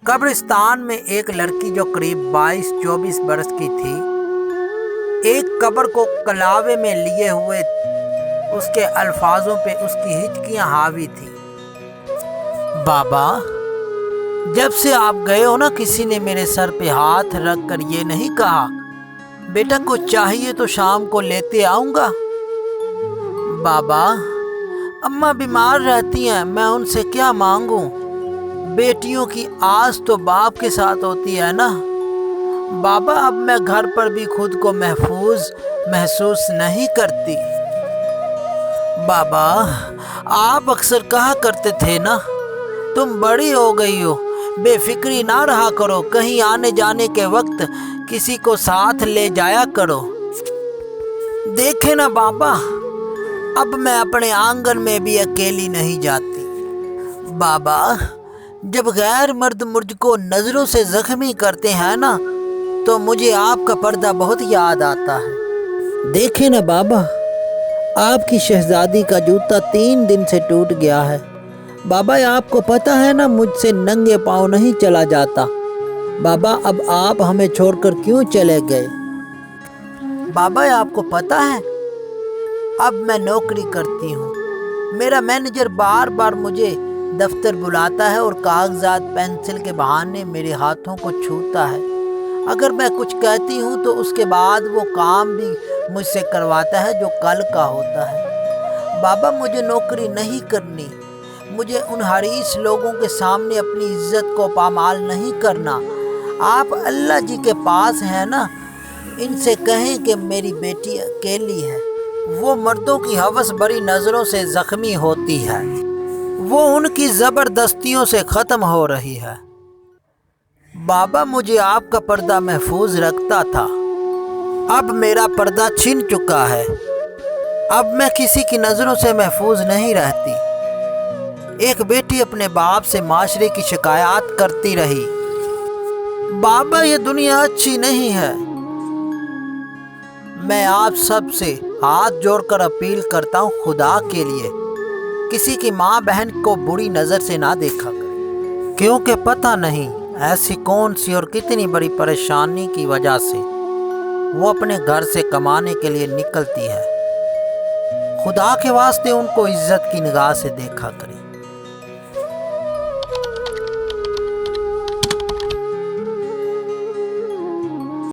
कब्रिस्तान में एक लड़की जो करीब 22-24 बरस की थी, एक कब्र को कलावे में लिए हुए उसके अल्फाजों पे उसकी हिचकियां हावी थी। बाबा, जब से आप गए हो ना, किसी ने मेरे सर पे हाथ रख कर ये नहीं कहा बेटा कुछ चाहिए तो शाम को लेते आऊंगा। बाबा, अम्मा बीमार रहती हैं, मैं उनसे क्या मांगूं? बेटियों की आस तो बाप के साथ होती है ना। बाबा, अब मैं घर पर भी खुद को महफूज महसूस नहीं करती। बाबा, आप अक्सर कहा करते थे ना, तुम बड़ी हो गई हो, बेफिक्री ना रहा करो, कहीं आने जाने के वक्त किसी को साथ ले जाया करो। देखे ना बाबा, अब मैं अपने आंगन में भी अकेली नहीं जाती। बाबा, जब गैर मर्द मुझको नज़रों से ज़ख्मी करते हैं ना, तो मुझे आपका पर्दा बहुत याद आता है। देखे ना बाबा, आपकी शहजादी का जूता 3 दिन से टूट गया है। बाबा, आपको पता है ना, मुझसे नंगे पाँव नहीं चला जाता। बाबा, अब आप हमें छोड़कर क्यों चले गए? बाबा, आपको पता है, अब मैं नौकरी करती हूँ। मेरा मैनेजर बार बार मुझे दफ्तर बुलाता है और कागजात पेंसिल के बहाने मेरे हाथों को छूता है। अगर मैं कुछ कहती हूँ तो उसके बाद वो काम भी मुझसे करवाता है जो कल का होता है। बाबा, मुझे नौकरी नहीं करनी, मुझे उन हरीस लोगों के सामने अपनी इज्जत को पामाल नहीं करना। आप अल्लाह जी के पास हैं ना, इनसे कहें कि मेरी बेटी अकेली है, वो मर्दों की हवस भरी नज़रों से ज़ख्मी होती है, वो उनकी ज़बरदस्तियों से ख़त्म हो रही है। बाबा, मुझे आपका पर्दा महफूज रखता था, अब मेरा पर्दा छिन चुका है। अब मैं किसी की नज़रों से महफूज नहीं रहती। एक बेटी अपने बाप से माशरे की शिकायत करती रही। बाबा, ये दुनिया अच्छी नहीं है। मैं आप सब से हाथ जोड़कर अपील करता हूँ, खुदा के लिए किसी की माँ बहन को बुरी नज़र से ना देखा करें, क्योंकि पता नहीं ऐसी कौन सी और कितनी बड़ी परेशानी की वजह से वो अपने घर से कमाने के लिए निकलती है। खुदा के वास्ते उनको इज्जत की निगाह से देखा करें।